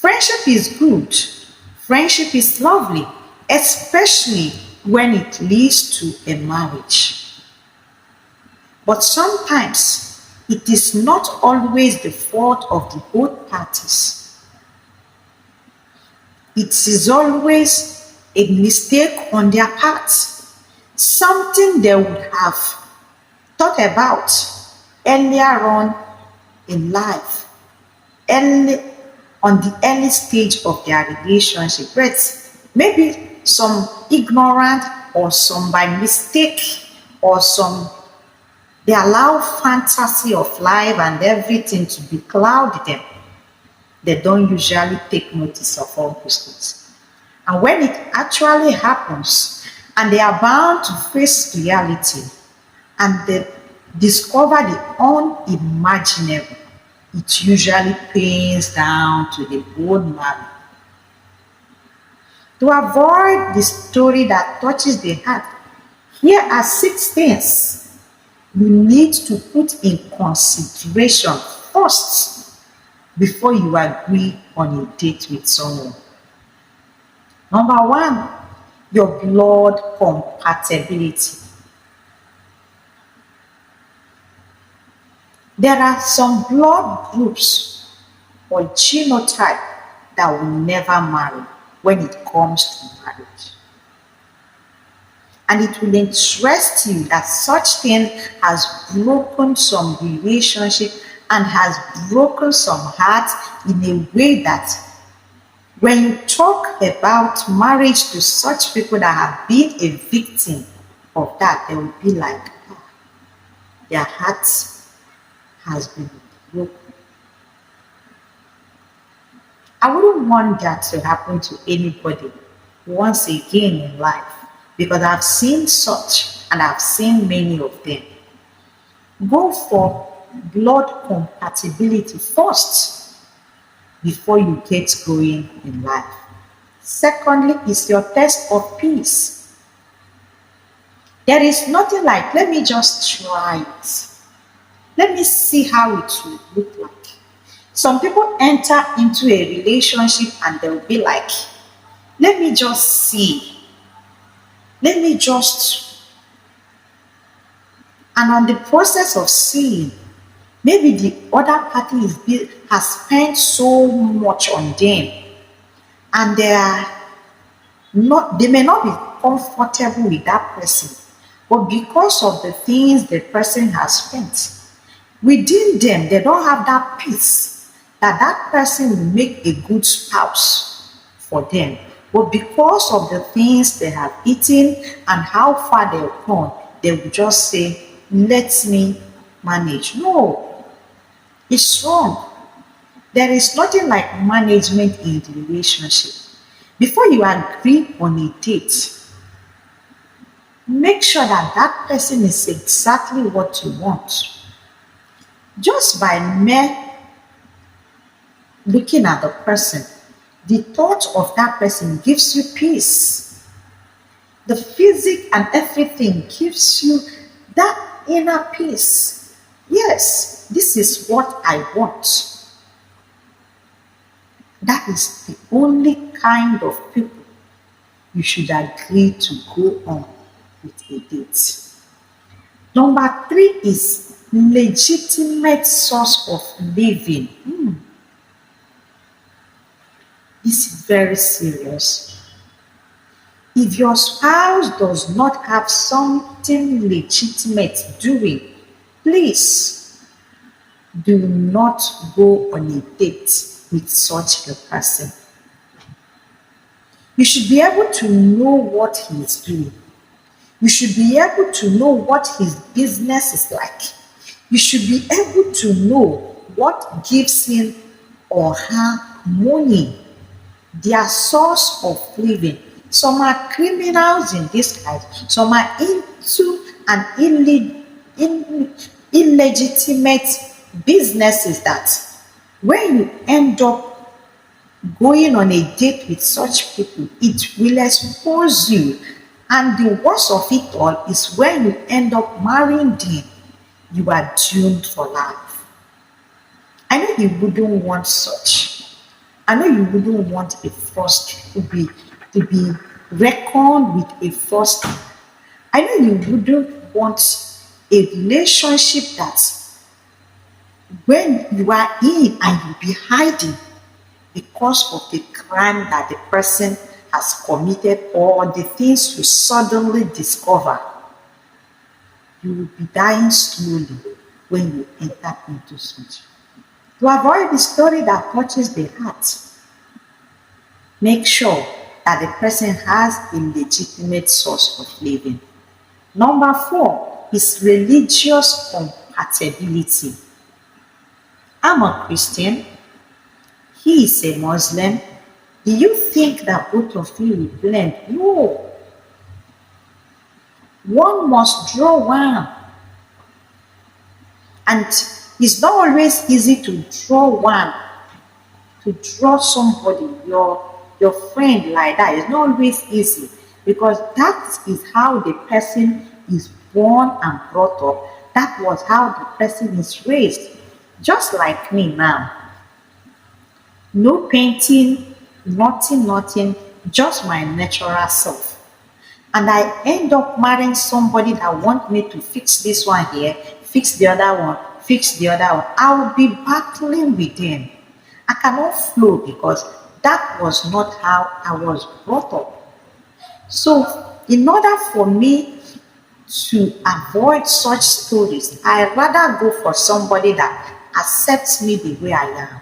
Friendship is good. Friendship is lovely, especially when it leads to a marriage. But sometimes it is not always the fault of the both parties. It is always a mistake on their part, something they would have thought about earlier on in life, early on the early stage of their relationship. But maybe some ignorant or some by mistake or some they allow fantasy of life and everything to becloud them. They don't usually take notice of all those things. And when it actually happens, and they are bound to face reality, and they discover the unimaginable, it usually pains down to the bone marrow. To avoid the story that touches the heart, here are 6 things you need to put in consideration first before you agree on a date with someone. Number one, your blood compatibility. There are some blood groups or genotype that will never marry when it comes to marriage. And it will interest you that such thing has broken some relationship and has broken some hearts in a way that when you talk about marriage to such people that have been a victim of that, they will be like, "Ah, their hearts has been broken." I wouldn't want that to happen to anybody once again in life because I've seen such and I've seen many of them. Go for blood compatibility first before you get going in life. Secondly, is your test of peace. There is nothing like, let me just try it. Let me see how it will look like. Some people enter into a relationship and they'll be like, let me just see. Let me just, and on the process of seeing, maybe the other party has spent so much on them and they may not be comfortable with that person, but because of the things the person has spent within them, they don't have that peace that that person will make a good spouse for them. But because of the things they have eaten and how far they've gone, they will just say, let me manage. No, it's wrong. There is nothing like management in the relationship. Before you agree on a date, make sure that that person is exactly what you want. Just by mere looking at the person, the thought of that person gives you peace. The physic and everything gives you that inner peace. Yes, this is what I want. That is the only kind of people you should agree to go on with a date. Number 3 is legitimate source of living. This is very serious. If your spouse does not have something legitimate doing, please do not go on a date with such a person. You should be able to know what he is doing. You should be able to know what his business is like. You should be able to know what gives him or her money, their source of living. Some are criminals in disguise. Some are into an illegitimate businesses that when you end up going on a date with such people, it will expose you. And the worst of it all is when you end up marrying them, you are doomed for life. I know you wouldn't want such. I know you wouldn't want a first to be reckoned with a first. I know you wouldn't want a relationship that when you are in and you be hiding because of the crime that the person has committed or the things you suddenly discover, you will be dying slowly when you enter into such. To avoid the story that touches the heart, make sure that the person has a legitimate source of living. Number four is religious compatibility. I'm a Christian, he is a Muslim. Do you think that both of you will blend? No. One must draw one. And it's not always easy to draw one, to draw somebody, your friend like that. It's not always easy because that is how the person is born and brought up. That was how the person is raised. Just like me now. No painting, nothing, nothing, just my natural self. And I end up marrying somebody that want me to fix this one here, fix the other one, fix the other one. I will be battling with them. I cannot flow because that was not how I was brought up. So, in order for me to avoid such stories, I rather go for somebody that accepts me the way I am,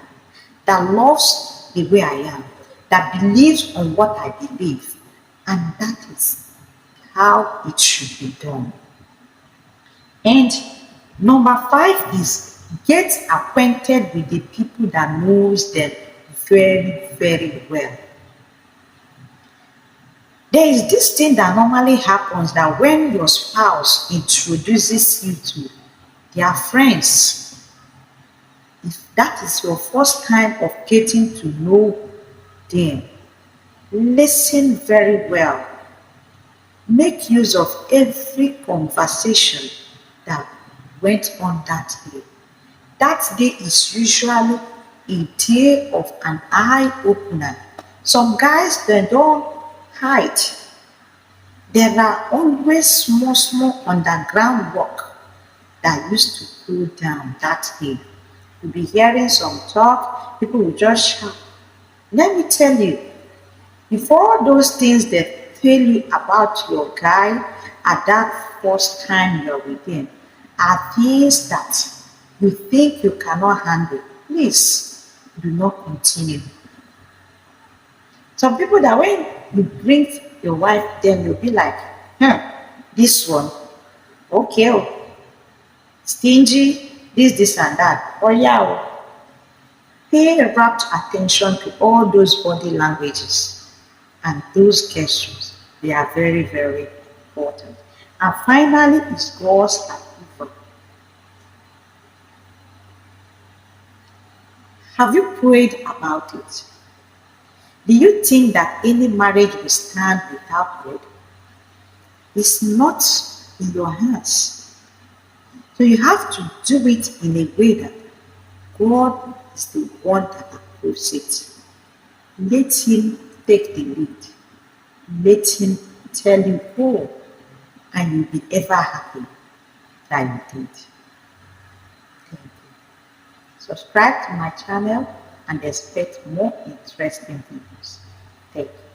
that loves the way I am, that believes on what I believe. And that is how it should be done. And number five is get acquainted with the people that knows them very, very well. There is this thing that normally happens that when your spouse introduces you to their friends, if that is your first time of getting to know them, listen very well. Make use of every conversation that went on that day. That day is usually a day of an eye opener. Some guys they don't hide. There are always small, small underground work that used to go down that day. You'll be hearing some talk, people will just shout. Let me tell you, before those things they tell you about your guy at that first time you're with him are things that you think you cannot handle, please do not continue. Some people that when you bring your wife, then you'll be like, this one, okay, stingy, this and that. Oh yeah, pay rapt attention to all those body languages and those gestures. They are very, very important. And finally, is God's approval. Have you prayed about it? Do you think that any marriage will stand without God? It's not in your hands. So you have to do it in a way that God is the one that approves it. Let Him take the lead. Let Him tell you who, and you'll be ever happy that you did. Thank you. Subscribe to my channel and expect more interesting videos. Thank you.